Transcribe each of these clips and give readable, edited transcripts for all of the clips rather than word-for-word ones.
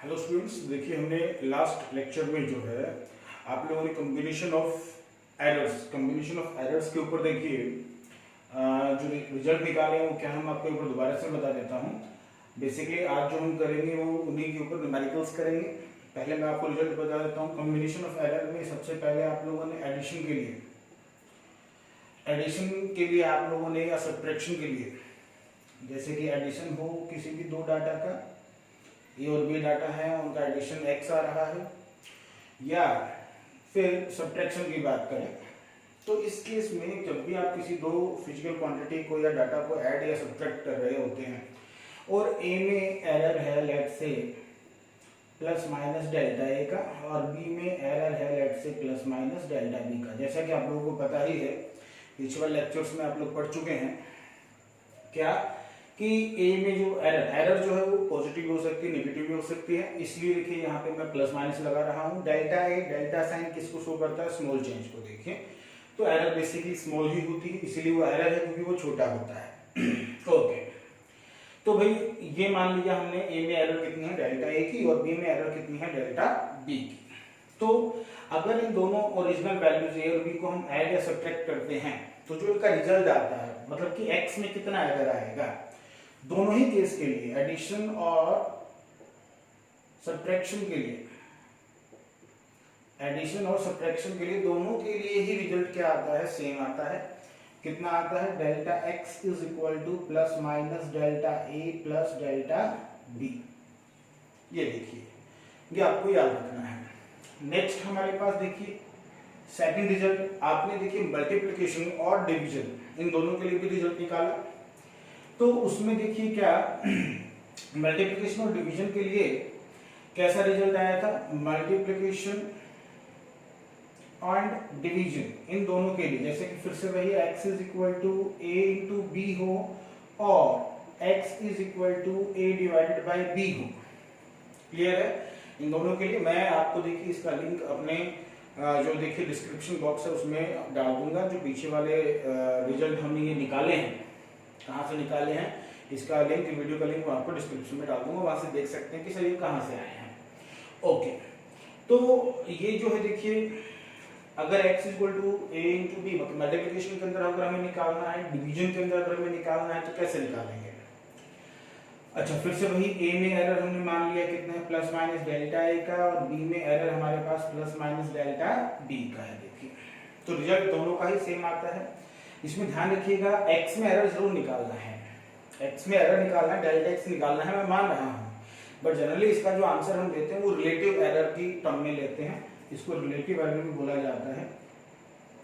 Hello students, देखिए हमने last lecture में जो है आप लोगों ने कम्बिनेशन ऑफ एरर्स के ऊपर देखिए जो रिजल्ट निकाले हैं वो क्या हम आपको ऊपर दोबारा से बता देता हूँ। बेसिकली आज जो हम करेंगे वो उन्हीं के ऊपर न्यूमेरिकल्स करेंगे। पहले मैं आपको रिजल्ट बता देता हूँ। कम्बिनेशन ऑफ एरर में सबसे पहले आप लोगों ने एडिशन के लिए आप लोगों ने या सब्ट्रैक्शन के लिए, जैसे कि एडिशन हो किसी भी दो डाटा का, ए और बी डाटा है, उनका एडिशन एक्स आ रहा है, या फिर सब्ट्रैक्शन की बात करें तो इस केस में जब भी आप किसी दो फिजिकल क्वांटिटी को या डाटा को ऐड या सब्ट्रैक्ट कर रहे होते हैं और ए में एरर है लेट से प्लस माइनस डेल्टा ए का और बी में एरर है लेट से प्लस माइनस डेल्टा बी का, जैसा कि आप लोगों को पता ही है, पिछले लेक्चर्स में आप लोग पढ़ चुके हैं क्या कि ए में जो एरर जो है वो पॉजिटिव हो सकती है, नेगेटिव भी हो सकती है। इसलिए देखिए यहाँ पे मैं प्लस माइनस लगा रहा हूँ। डेल्टा ए, डेल्टा साइन किसको शो करता है? स्मॉल चेंज को। देखिए तो एरर बेसिकली स्मॉल ही होती है, इसीलिए वो एरर है क्योंकि वो छोटा होता है। ओके, तो भाई ये मान लिया हमने ए में एरर कितनी है डेल्टा ए की और बी में एरर कितनी है डेल्टा बी की। तो अगर इन दोनों ओरिजिनल वैल्यूज ए और बी को हम ऐड या सब्ट्रैक्ट करते हैं तो जो इनका रिजल्ट आता है, मतलब कि एक्स में कितना एरर आएगा, दोनों ही केस के लिए, एडिशन और सब्ट्रैक्शन के लिए, दोनों के लिए ही रिजल्ट क्या आता है? सेम आता है। कितना आता है? Delta X is equal to plus minus delta A plus delta B. ये देखिए, ये आपको याद रखना है। नेक्स्ट हमारे पास देखिए सेकंड रिजल्ट, आपने देखिए मल्टीप्लिकेशन और डिवीजन इन दोनों के लिए भी रिजल्ट निकाला। तो उसमें देखिए क्या मल्टीप्लिकेशन और डिवीजन के लिए कैसा रिजल्ट आया था? मल्टीप्लिकेशन एंड डिवीजन इन दोनों के लिए, जैसे कि फिर से वही x is equal to A into B हो और x is equal to A divided by B हो। क्लियर है? इन दोनों के लिए मैं आपको देखिए इसका लिंक अपने जो देखिए डिस्क्रिप्शन बॉक्स है उसमें डाल दूंगा। जो पीछे वाले रिजल्ट हमने ये निकाले हैं, कहाँ से निकाले हैं, इसका लिंक, वीडियो का लिंक मैं आपको डिस्क्रिप्शन में डाल दूंगा, वहां से देख सकते हैं कि सर ये कहाँ से आए हैं। ओके, तो ये जो है देखिए अगर x equal to A into B, मतलब मल्टीप्लिकेशन के अंदर अगर हमें निकालना है, डिवीजन के अंदर अगर हमें निकालना है तो कैसे निकालेंगे? अच्छा, फिर से वही ए में एरर हमने मान लिया कितना है? प्लस माइनस डेल्टा ए का और बी में एरर हमारे पास प्लस माइनस डेल्टा बी का है। देखिए तो रिजल्ट दोनों का ही सेम आता है। इसमें ध्यान रखिएगा x में एरर जरूर निकालना है, x में एरर निकालना है, डेल्टा x निकालना है, मैं मान रहा हूँ, बट जनरली इसका जो आंसर हम देते हैं वो रिलेटिव एरर की टर्म में लेते हैं। इसको रिलेटिव एरर भी बोला जाता है,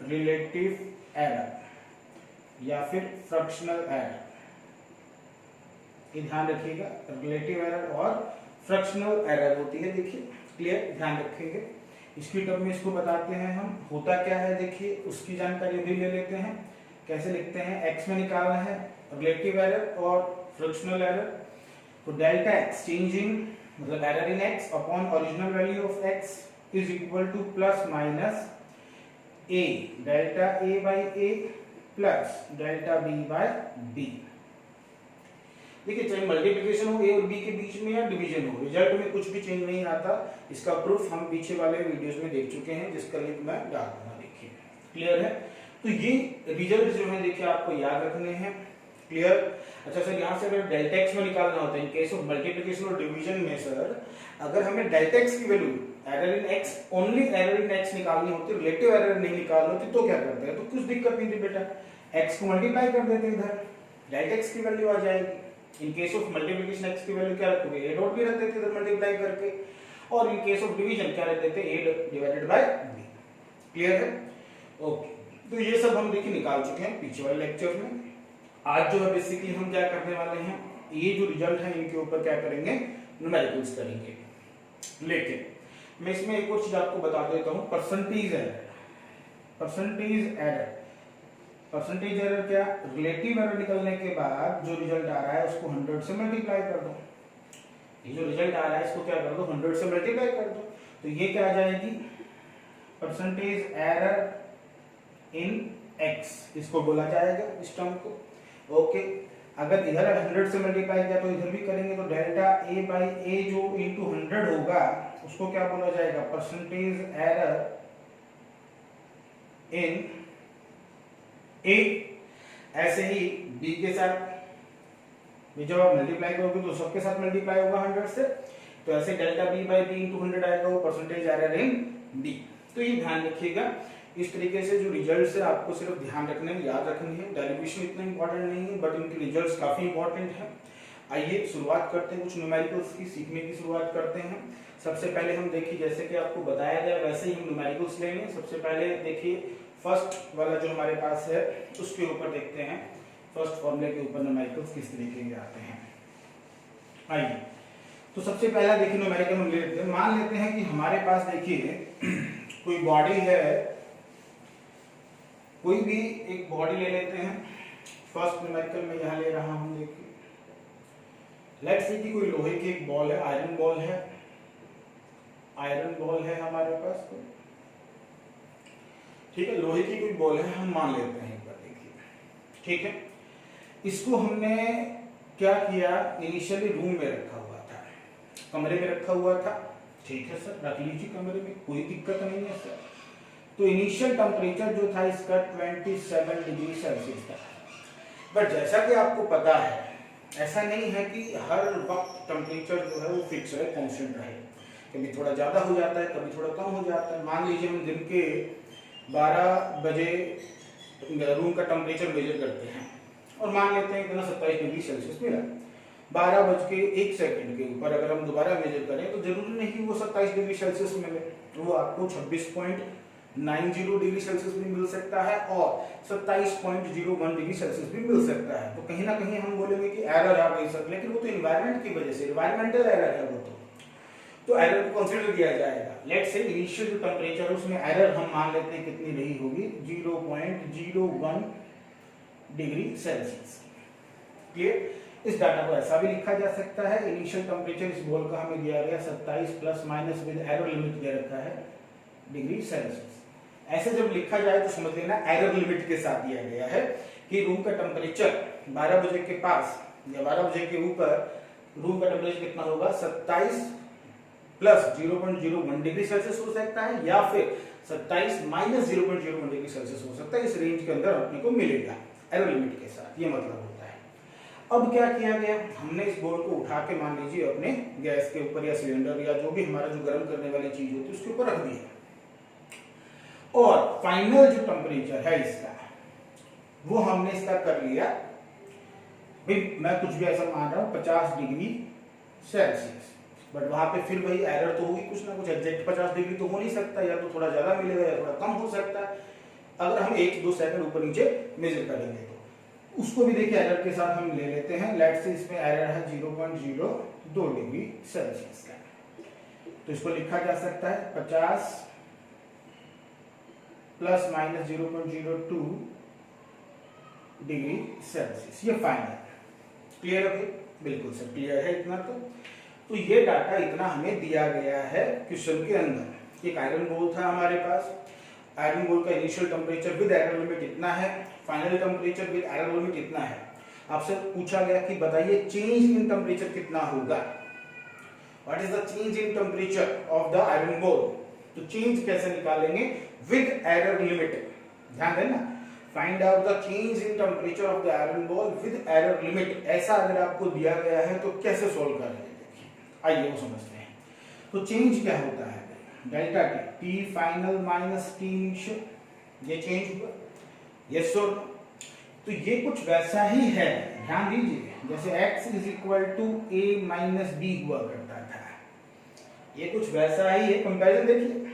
रिलेटिव एरर या फिर फ्रैक्शनल एरर। ये ध्यान रखिएगा, रिलेटिव एरर और फ्रैक्शनल एरर होती है। देखिए क्लियर, ध्यान रखेंगे। इसकी टर्म में इसको बताते हैं हम, होता क्या है देखिए उसकी जानकारी भी ले लेते हैं। कैसे लिखते हैं? x में निकालना है रिलेटिव एरर और फ्रैक्शनल एरर, तो डेल्टा एक्स चेंजिंग मतलब error in x upon original value of x is equal to plus minus a delta a by a plus delta b by b। देखिए चाहे multiplication हो ए और B के बीच में या डिवीजन हो, रिजल्ट में कुछ भी चेंज नहीं आता। इसका प्रूफ हम पीछे वाले वीडियोस में देख चुके हैं, जिसका लिंक मैं डाल दूंगा। देखिए क्लियर है? तो ये रिजल्ट जो है देखिए आपको याद रखने हैं। क्लियर? अच्छा सर, यहाँ से अगर डेल्टा एक्स में निकालना होता है इन केस ऑफ मल्टीप्लिकेशन और डिवीजन में, सर अगर हमें डेल्टा एक्स की value error in x, only error in x निकालनी होती, रिलेटिव एरर नहीं निकालनी होती, तो क्या करते हैं? तो कुछ दिक्कत नहीं थी बेटा, एक्स को मल्टीप्लाई कर देते इधर, डेल्टा एक्स की वैल्यू आ जाएगी। In case of multiplication x की वैल्यू क्या रखोगे? ए डॉट भी रख देते इधर मल्टीप्लाई करके, और इन केस ऑफ डिवीजन क्या रख देते? ए डिवाइडेड बाय बी। क्लियर है? ओके, तो ये सब हम देखिए निकाल चुके हैं पीछे वाले लेक्चर में। आज जो है बेसिकली हम क्या करने वाले हैं, ये जो रिजल्ट है इनके ऊपर क्या करेंगे? न्यूमेरिकल्स करेंगे। लेकिन मैं इसमें एक और चीज आपको बता देता हूं, परसेंटेज एरर। परसेंटेज एरर क्या? रिलेटिव एरर निकलने के बाद जो रिजल्ट आ रहा है उसको 100 से मल्टीप्लाई कर दो। ये जो रिजल्ट आ रहा है इसको क्या कर दो? 100 से मल्टीप्लाई कर दो, तो ये क्या आ जाएगी? परसेंटेज एरर इन x, इसको बोला जाएगा इस टर्म को। ओके, अगर इधर 100 से मल्टीप्लाई किया तो इधर भी करेंगे, तो डेल्टा ए बाई ए जो इंटू 100 होगा उसको क्या बोला जाएगा, परसेंटेज एरर इन ए। ऐसे ही बी के साथ भी जब आप मल्टीप्लाई करोगे तो सबके साथ मल्टीप्लाई होगा 100 से, तो ऐसे delta B by B into 100 आएगा, वो परसेंटेज एरर इन बी। तो ये ध्यान रखिएगा। इस तरीके से जो रिजल्ट्स है आपको सिर्फ ध्यान रखने में, याद रखनी है। डेरिवेशन इतना इंपॉर्टेंट नहीं है बट इनके रिजल्ट्स काफी इंपॉर्टेंट है। आइए शुरुआत करते हैं, कुछ न्यूमेरिकल्स की सीखने की शुरुआत करते हैं। सबसे पहले हम देखिए, जैसे कि आपको बताया गया वैसे ही हम न्यूमेरिकल्स लेंगे। सबसे पहले देखिए फर्स्ट वाला जो हमारे पास है उसके ऊपर देखते हैं, फर्स्ट फॉर्मूले के ऊपर न्यूमेरिकल्स किस तरीके के आते हैं। आइए, तो सबसे पहला देखिए न्यूमेरिकल हम ले लेते हैं। मान लेते हैं कि हमारे पास देखिए कोई बॉडी है, कोई भी एक बॉडी ले लेते हैं। फर्स्ट न्यूमेरिकल में यहां ले रहा हूं, देखिए लेट्स से कि कोई लोहे की एक बॉल है, आयरन बॉल है, आयरन बॉल है हमारे पास, ठीक है, लोहे की कोई बॉल है हम मान लेते हैं एक बार, देखिए ठीक है। इसको हमने क्या किया, इनिशियली रूम में रखा हुआ था, कमरे में रखा हुआ था, ठीक है सर, रख लीजिए कमरे में, कोई दिक्कत नहीं है सर। तो इनिशियल टेम्परेचर जो था इसका 27 डिग्री सेल्सियस था। बट जैसा कि आपको पता है, ऐसा नहीं है कि हर वक्त टेम्परेचर जो है वो फिक्स है, कांस्टेंट रहे, कभी थोड़ा ज़्यादा हो जाता है, कभी थोड़ा कम हो जाता है। मान लीजिए हम दिन के 12 बजे रूम का टेम्परेचर मेजर करते हैं और मान लेते हैं इतना 27 डिग्री सेल्सियस मिला। 12:01 के ऊपर अगर हम दोबारा मेजर करें तो जरूरी नहीं कि वो 27 डिग्री सेल्सियस मिले, वो आपको 26.90 डिग्री सेल्सियस भी मिल सकता है और 27.01 डिग्री सेल्सियस भी मिल सकता है। तो कहीं ना कहीं हम बोलेंगे कि एरर आ गई सर, लेकिन वो तो एनवायरनमेंट की वजह से, एनवायरमेंटल एरर है वो, तो एरर को कंसीडर किया जाएगा। लेट्स से इनिशियल जो टेम्परेचर है उसमें एरर हम मान लेते हैं कितनी रही होगी, 0.01 डिग्री सेल्सियस। क्लियर? इस डाटा को ऐसा भी लिखा जा सकता है, इनिशियल टेम्परेचर इस बॉल का हमें दिया गया 27 plus minus with error limit दे रखा है डिग्री सेल्सियस। ऐसे जब लिखा जाए तो समझ लेना एरर लिमिट के साथ दिया गया है कि रूम का टेम्परेचर 12 बजे के पास या 12 बजे के ऊपर रूम का टेम्परेचर कितना होगा, 27 प्लस 0.01 डिग्री सेल्सियस हो सकता है या फिर 27 माइनस 0.01 डिग्री सेल्सियस हो सकता है। इस रेंज के अंदर अपने को मिलेगा एरर लिमिट के साथ, ये मतलब होता है। अब क्या किया गया, हमने इस बॉल को उठा के मान लीजिए अपने गैस के ऊपर या सिलेंडर या जो भी हमारा जो गर्म करने वाली चीज होती है उसके ऊपर रख दिया और फाइनल जो टेम्परेचर है इसका वो हमने इसका कर लिया, भाई मैं कुछ भी ऐसा मान रहा हूं 50 डिग्री सेल्सियस। बट वहां पे फिर वही एरर तो होगी, कुछ ना कुछ एग्जैक्ट 50 डिग्री तो हो नहीं सकता, या तो थोड़ा ज्यादा मिलेगा या थोड़ा कम हो सकता है। अगर हम 1-2 सेकंड ऊपर नीचे मेजर करेंगे तो उसको भी देखिए एरर के साथ हम ले लेते हैं। लेट्स से इसमें एरर है 0.02 डिग्री सेल्सियस का, तो इसको लिखा जा सकता है 50 प्लस माइनस 0.02 डिग्री सेल्सियस, ये फाइनल। क्लियर है? बिल्कुल सर क्लियर है इतना। तो ये डाटा इतना हमें दिया गया है क्वेश्चन के अंदर। एक आयरन बॉल था हमारे पास, आयरन बॉल का initial temperature with error limit इतना है, final temperature with error limit इतना है। आपसे पूछा गया कि बताइए चेंज इन टेम्परेचर कितना होगा, what is the change in temperature of the iron ball. तो चेंज कैसे निकालेंगे, विद एरर लिमिट। ध्यान देना, find out the change in temperature of the iron ball with error limit. ऐसा अगर आपको दिया गया है तो कैसे सोल्व करेंगे, आइए वो समझते हैं। तो चेंज क्या होता है, delta T, T final minus T initial, ये चेंज हुआ, यस और नो। तो ये कुछ वैसा ही है, ध्यान दीजिए, जैसे x is equal to a minus B हुआ करता था, ये कुछ वैसा ही है। कंपैरिजन देखिए,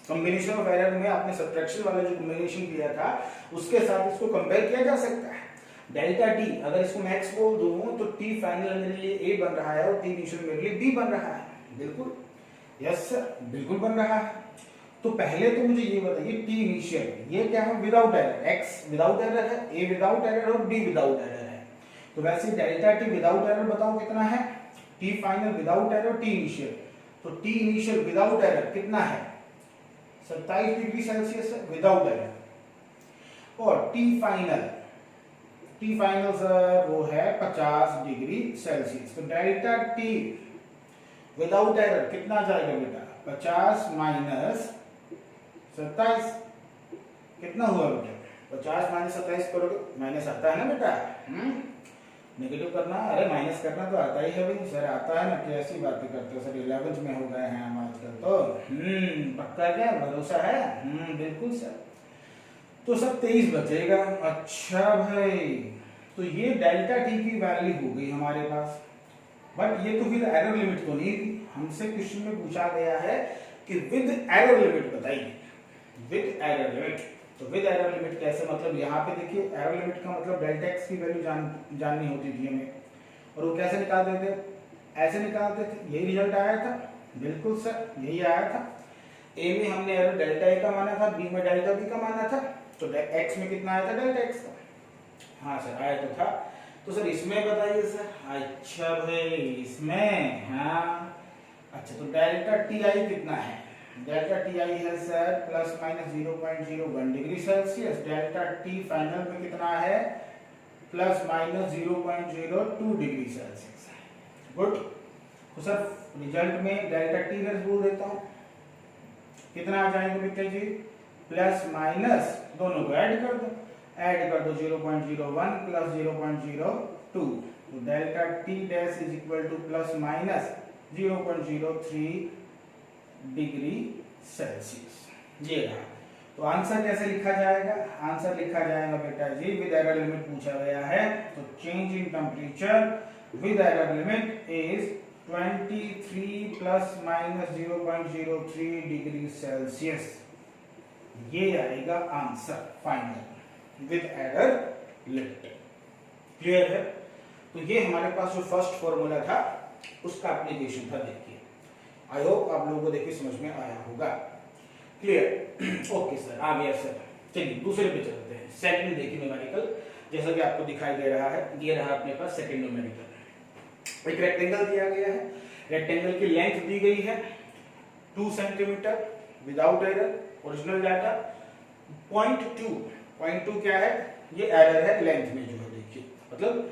कॉम्बिनेशन ऑफ एरर में आपने सब्ट्रैक्शन वाला जो कॉम्बिनेशन किया था उसके साथ इसको कंपेयर किया जा सकता है। डेल्टा टी, अगर इसको मैं x बोल दूं तो t फाइनल मेरे लिए a बन रहा है और t इनिशियल मेरे लिए b बन रहा है। बिल्कुल यस सर, बिल्कुल बन रहा है। तो पहले तो मुझे ये बताइए t इनिशियल ये क्या है, without error, x without error है, a विदाउट एरर और b विदाउट एरर है। तो वैसे डेल्टा t विदाउट एरर बताओ कितना है, t final without error, t initial. तो t इनिशियल विदाउट एरर कितना है, 27 डिग्री सेल्सियस है विदाउट एरर, और t final T final sir वो है 50 डिग्री सेल्सियस। तो डेल्टा टी विदाउट एरर कितना जाएगा बेटा, 50 माइनस 27, कितना हुआ बेटा, 50 माइनस 27 करोगे, माइनस आता है ना बेटा, नेगेटिव करना, अरे माइनस करना तो आता ही है भाई सर, आता है ना, कैसी बातें करते हो सर, 11th में हो गए हैं हम आजकल तो। पक्का क्या, भरोसा है? बिल्कुल सर। तो सर 23 बचेगा। अच्छा भाई, तो ये डेल्टा टी की वैल्यू हो गई हमारे पास, बट ये तो विद एरर लिमिट तो नहीं थी। हमसे क्वेश्चन में पूछा गया है कि विद एरर लिमिट बताइए, विद एरर लिमिट। तो विद एरर लिमिट कैसे, मतलब यहाँ पे देखिए एरर लिमिट का मतलब डेल्टा एक्स की वैल्यू जाननी होती थी हमें, और वो कैसे निकालते थे, ऐसे निकालते थे, यही रिजल्ट आया था। बिल्कुल सर, यही आया था। ए में हमने एरर डेल्टा ए का माना था, बी में डेल्टा बी का माना था, तो एक्स में कितना आया था, डेल्टा एक्स का। हाँ सर आया तो था। तो सर इसमें बताइए सर। अच्छा भाई इसमें, हाँ अच्छा, तो डेल्टा टी आई कितना है, डेल्टा टी आई है sir plus minus 0.01 degree Celsius. Delta T final में कितना है, plus minus 0.02 degree Celsius. Good. तो सर रिजल्ट में डेल्टा टी इनवर्स बोल देता हूं, कितना आ जाएगा बेटा जी, प्लस माइनस दोनों को ऐड कर दो, ऐड कर दो 0.01 प्लस 0.02, तो delta T dash is equal to plus minus 0.03 degree Celsius. ये रहा। तो आंसर कैसे लिखा जाएगा, आंसर लिखा जाएगा बेटा जी विद एरर लिमिट पूछा गया है, तो change in temperature with error limit is 23 plus minus 0.03 degree Celsius. ये आएगा answer final with error limit. Clear है? तो ये हमारे पास जो फर्स्ट फॉर्मूला था उसका एप्लीकेशन था। देखिए आई होप आप लोगों को देखिए समझ में आया होगा। क्लियर? ओके सर, आ गया सर। चलिए दूसरे पे चलते हैं। सेकंड देखिए न्यूमेरिकल, जैसा कि आपको दिखाई दे रहा है, ये रहा अपने पास सेकंड न्यूमेरिकल। एक रेक्टेंगल दिया गया है, रेक्टेंगल की लेंथ दी गई है 2 centimetre without error, original data 0.2 क्या है, ये एरर है लेंथ में जो है, देखिए मतलब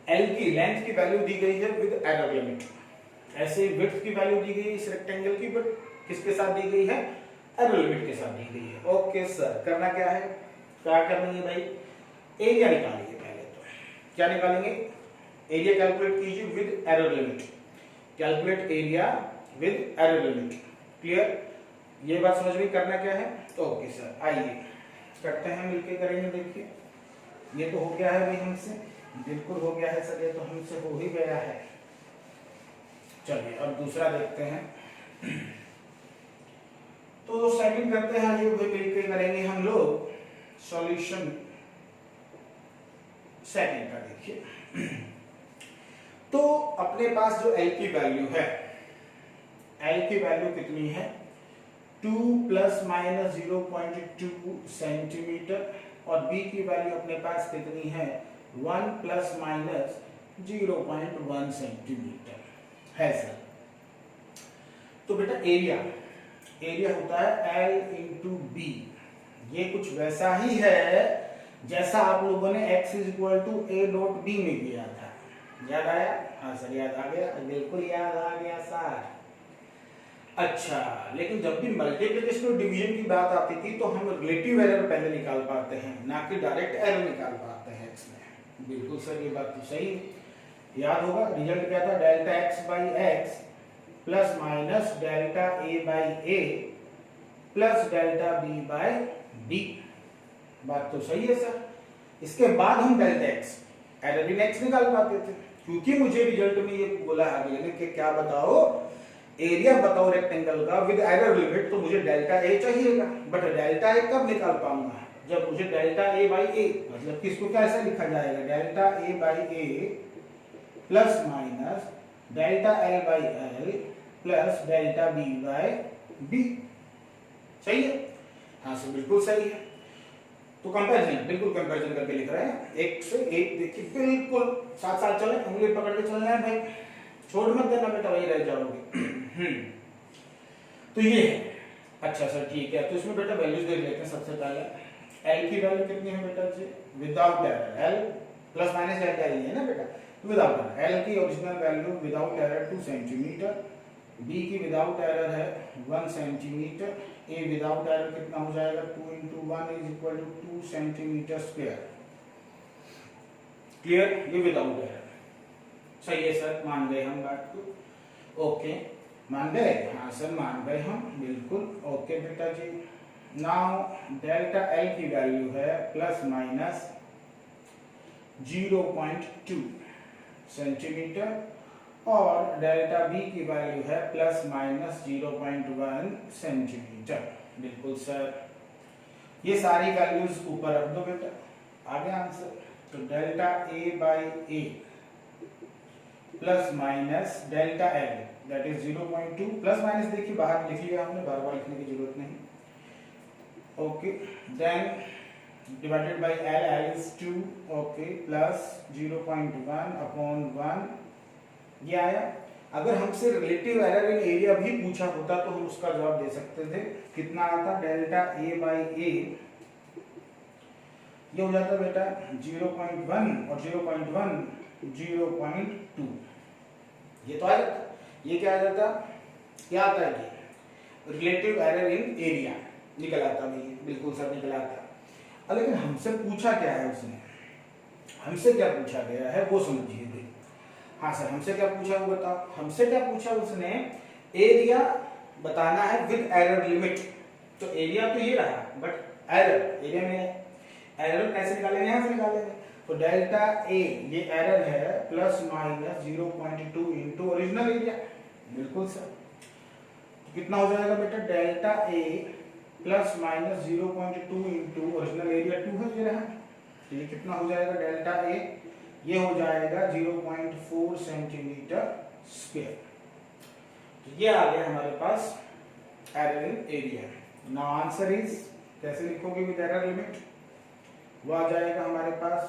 एल की लेंथ की वैल्यू दी गई है विद एरर लिमिट। ऐसे विड्थ की वैल्यू दी गई है इस रेक्टेंगल की, बट किसके साथ दी गई है, एरर लिमिट के साथ दी गई है। ओके सर, करना क्या है, क्या करना है भाई, एरिया निकालिए। पहले तो क्या निकालेंगे, एरिया कैलकुलेट कीजिए with error limit, calculate area with error limit. Clear? ये बात समझ में, करना क्या है। ओके सर आइए करते हैं, मिलके करेंगे। देखिए ये तो हो गया है भाई हमसे, बिल्कुल हो गया है सर, ये तो हमसे हो ही गया है। चलिए अब दूसरा देखते हैं। तो सेकंड करते हैं, ये भी मिलके करेंगे हम लोग सॉल्यूशन सेकंड का। देखिए तो अपने पास जो एल की वैल्यू है, एल की वैल्यू कितनी है, 2 प्लस माइनस 0.2 सेंटीमीटर, और बी की वैल्यू अपने पास कितनी है, 1 प्लस माइनस 0.1 सेंटीमीटर है सर। तो बेटा एरिया होता है L इंटू बी। ये कुछ वैसा ही है जैसा आप लोगों ने x is equal to A dot B में किया था। याद आया? हाँ सर याद आ गया, बिल्कुल याद आ गया सर। अच्छा, लेकिन जब भी मल्टीप्लिकेशन और डिवीजन की बात आती थी तो हम रिलेटिव एरर पहले निकाल पाते हैं, ना कि डायरेक्ट एरर निकाल पाते हैं इसमें। बिल्कुल सर, ये बात तो सही है। याद होगा रिजल्ट क्या था, delta X by X plus minus delta A by A plus delta B by B. बात तो सही है सर। इसके बाद हम delta X error in X निकाल पाते थे, क्योंकि मुझे रिजल्ट में ये बोला अगले ने कि क्या बताओ, एरिया बताओ रेक्टेंगल का विद एरर लिमिट, तो मुझे डेल्टा ए चाहिएगा। बट डेल्टा ए कब निकाल पाऊंगा, जब मुझे डेल्टा ए बाई ए, मतलब कि इसको कैसे लिखा जाएगा, delta A by A plus minus delta L by L plus delta B by B. सही है? हाँ सर बिल्कुल सही है। तो कंपैरिजन, बिल्कुल कंपैरिजन करके लिख रहे हैं, एक से एक। देखिए बिल्कुल साथ साथ चले, उंगली पकड़ के चलना है भाई, छोड़ मत देना बेटा, वही रह जाओगे। तो ये है। अच्छा सर ठीक है, तो इसमें बेटा वैल्यूज देख लेते हैं। सबसे पहले एल की वैल्यू कितनी है बेटा जी, without error L plus minus delta E है ना बेटा, तो विदाउट एरर। एल की original value without error 2 centimetre, B की विदाउट एरर है 1 सेंटीमीटर, ए विदाउट एरर कितना हो जाएगा 2 × 1 = 2 सेंटीमीटर स्क्वायर। क्लियर, ये विदाउट एरर। सही है सर, मान गए हम बात को। ओके, मान गए? हाँ सर मान गए हम, बिल्कुल। ओके बेटा जी, नाउ डेल्टा एल की वैल्यू है प्लस माइनस 0.2 सेंटीमीटर और डेल्टा बी की वैल्यू है प्लस माइनस 0.1 सेंटीमीटर। बिल्कुल सर, ये सारी वैल्यूज ऊपर रख दो बेटा, आगे आंसर। तो delta A by A plus minus delta L that is 0.2, plus minus देखिए बाहर लिख लिया हमने, बार बार लिखने की जरूरत नहीं। Okay, then divided by L, L is 2, okay, plus 0.1 upon 1, ये आया। अगर हमसे रिलेटिव एरर इन एरिया भी पूछा होता तो हम उसका जवाब दे सकते थे। कितना आता? डेल्टा ए बाई ए, ये हो जाता बेटा 0.1 और 0.1 0.2, ये तो आ जाता। ये क्या आ जाता? क्या आता है? ये रिलेटिव एरर इन एरिया निकल आता भैया, बिल्कुल सर निकल आता। लेकिन हमसे पूछा क्या है उसने, हमसे क्या पूछा गया है वो समझिए। हाँ सर, हमसे क्या पूछा वो बताओ। हमसे क्या पूछा उसने? एरिया बताना है विद एरर लिमिट। तो एरिया तो ये रहा, बट एरर, एरिया में एरर कैसे निकालेंगे? यहाँ से निकालेंगे। तो डेल्टा ए ये एरर है plus minus 0.2 into original area. बिल्कुल सर, तो कितना हो जाएगा बेटा? Delta A plus minus 0.2 into original area 2 है, ये रहा। तो ये कितना हो जाएगा? डेल्टा ए ये हो जाएगा 0.4 सेंटीमीटर स्क्वायर। तो ये आ गया हमारे पास error in area. Now answer is, कैसे लिखोगे विद एरर लिमिट? वो आ जाएगा हमारे पास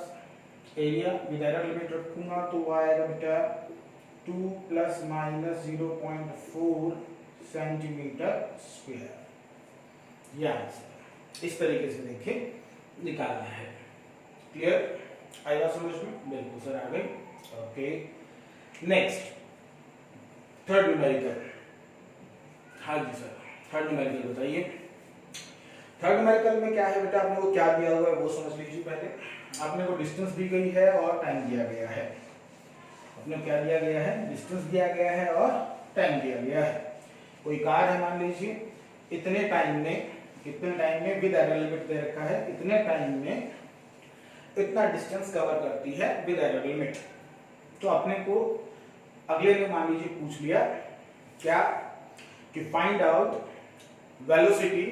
एरिया विद एरर लिमिट रखूंगा तो वो आएगा बेटा 2 प्लस माइनस 0.4 सेंटीमीटर स्क्वायर। ये आंसर इस तरीके से देखिए निकालना है। क्लियर, आएगा समझ में? बिल्कुल सर आ गई। Okay, next third numerical. हाँ जी सर, थर्ड न्यूमेरिकल बताइए। थर्ड न्यूमेरिकल में क्या है बेटा? आपने को क्या दिया हुआ है वो समझ लीजिए पहले। आपने को डिस्टेंस दी गई है और टाइम दिया गया है। आपने क्या दिया गया है? डिस्टेंस दिया गया है और टाइम दिया गया है। कोई कार है मान लीजिए, इतने टाइम में विद एरर लिमिट दे रखा है, इतने टाइम में इतना डिस्टेंस कवर करती है विद एरर लिमिट। तो अपने को अगले ने मान लीजिए पूछ लिया क्या कि फाइंड आउट वेलोसिटी।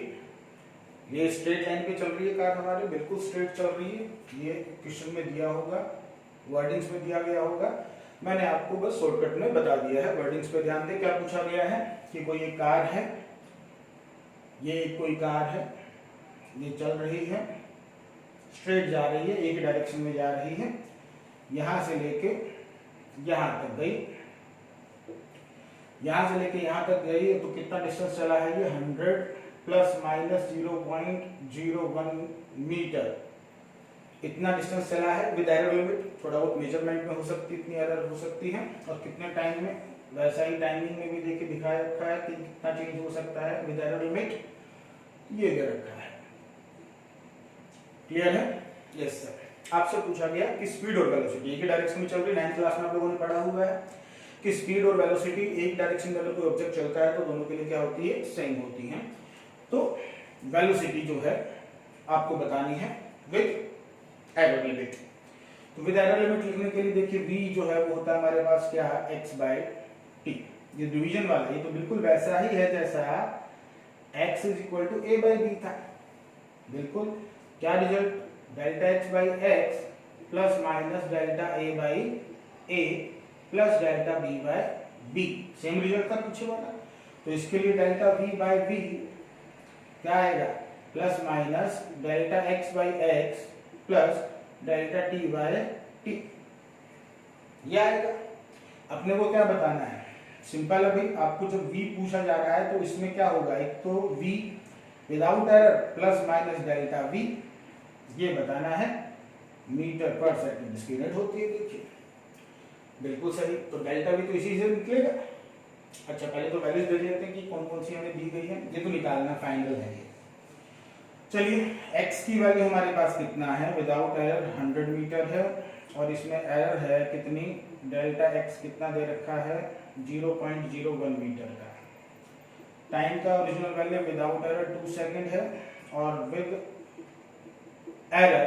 ये स्ट्रेट लाइन पे चल रही है कार हमारे, बिल्कुल स्ट्रेट चल रही है। ये क्वेश्चन में दिया होगा, वर्डिंग्स में दिया गया होगा, मैंने आपको बस शॉर्टकट में बता दिया है। वर्डिंग्स पे ध्यान दें। क्या पूछा गया है कि कोई एक कार है, ये कोई कार है, ये चल रही है, स्ट्रेट जा रही है, एक डायरेक्शन में जा रही है, यहां से लेके यहां तक गई, यहां से लेके यहां तक गई है। तो कितना डिस्टेंस चला है? ये 100 प्लस माइनस 0.01 मीटर, इतना डिस्टेंस चला है विद एरर लिमिट। थोड़ा बहुत मेजरमेंट में हो सकती है, इतनी एरर हो सकती है। और कितने टाइम में? वैसा ही टाइमिंग में भी देखिए दिखाया रखा है कि कितना चेंज हो सकता है विद एरर लिमिट, ये दे रखा है। क्लियर है? Yes sir. आपसे पूछा गया कि स्पीड और वेलोसिटी एक ही डायरेक्शन में चल रही है। 9th क्लास में आप लोगों ने पढ़ा हुआ है कि स्पीड और वेलोसिटी एक डायरेक्शन में अगर कोई ऑब्जेक्ट चलता है तो दोनों के लिए क्या होती है? सेम होती है। तो वेलोसिटी जो है आपको बतानी है विद एरर लिमिट। तो विद एरर लिमिट लिखने के लिए देखिए v जो है वो होता है हमारे पास क्या है? x/t। ये डिवीजन वाला, ये तो बिल्कुल वैसा ही है जैसा x = a/b था। बिल्कुल क्या result? Delta x/x plus minus delta a/a plus delta b/b, same result था पीछे वाला। तो इसके लिए डेल्टा v/b क्या आएगा? Plus minus delta x/x plus delta t/t, ये आएगा। अपने को क्या बताना है? सिंपल है भाई, आपको जब v पूछा जा रहा है तो इसमें क्या होगा? एक तो v without error plus minus delta v, ये बताना है। मीटर पर सेकंड इसकी यूनिट होती है। देखिए बिल्कुल सही, तो डेल्टा भी तो इसी से निकलेगा। अच्छा पहले तो वैल्यूज देख लेते हैं कि कौन कौन सी हमें दी गई है, ये तो निकालना फाइनल है ये। चलिए x की वैल्यू हमारे पास कितना है, विदाउट एरर 100 मीटर है, और इसमें एरर है कितनी, डेल्टा x कितना दे रखा है 0.01 मीटर का। टाइम का original value without error 2 second है, और विद एरर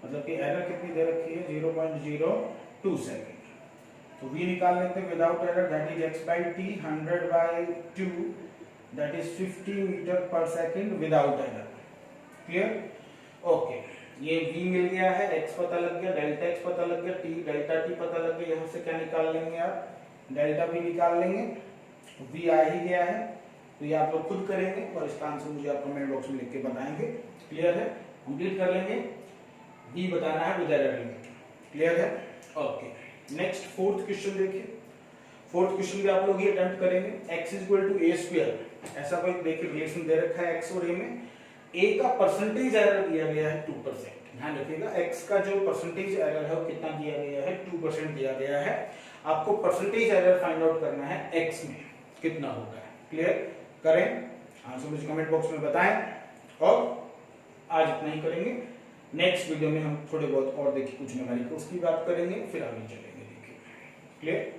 मतलब कि एरर कितनी दे रखी है 0.02 सेकंड। तो v निकाल लेते हैं without error, that is x by t 100/2 that is 50 metre per second without error. Clear? Okay, ये v मिल गया है, x पता लग गया, डेल्टा x पता लग गया, t डेल्टा t पता लग गया। यहाँ से क्या निकाल लेंगे आप, डेल्टा v निकाल लेंगे, v आ ही गया है। तो ये आप लोग खुद करेंगे और इसका आंसर मुझे आप कमेंट बॉक्स में लिख के बताएंगे। क्लियर है? कंप्लीट कर लेंगे, v बताना है विद एरर लिमिट। क्लियर है? ओके, नेक्स्ट फोर्थ क्वेश्चन देखिए। फोर्थ क्वेश्चन भी आप लोग ये अटेम्प्ट करेंगे। x = a², ऐसा कोई देखिए रिलेशन दे रखा है x और a में। a का परसेंटेज एरर दिया गया है 2%। ध्यान रखिएगा, x का जो परसेंटेज एरर है वो कितना दिया गया है 2% दिया गया है। आपको परसेंटेज एरर फाइंड आउट करना है x में कितना होगा। क्लियर? करें, आंसर मुझे कमेंट बॉक्स में बताएं। और आज इतना ही करेंगे, नेक्स्ट वीडियो में हम थोड़े बहुत और देखिए कुछ न्यूमेरिकल्स की बात करेंगे, फिर आगे चलेंगे। देखिए क्लियर?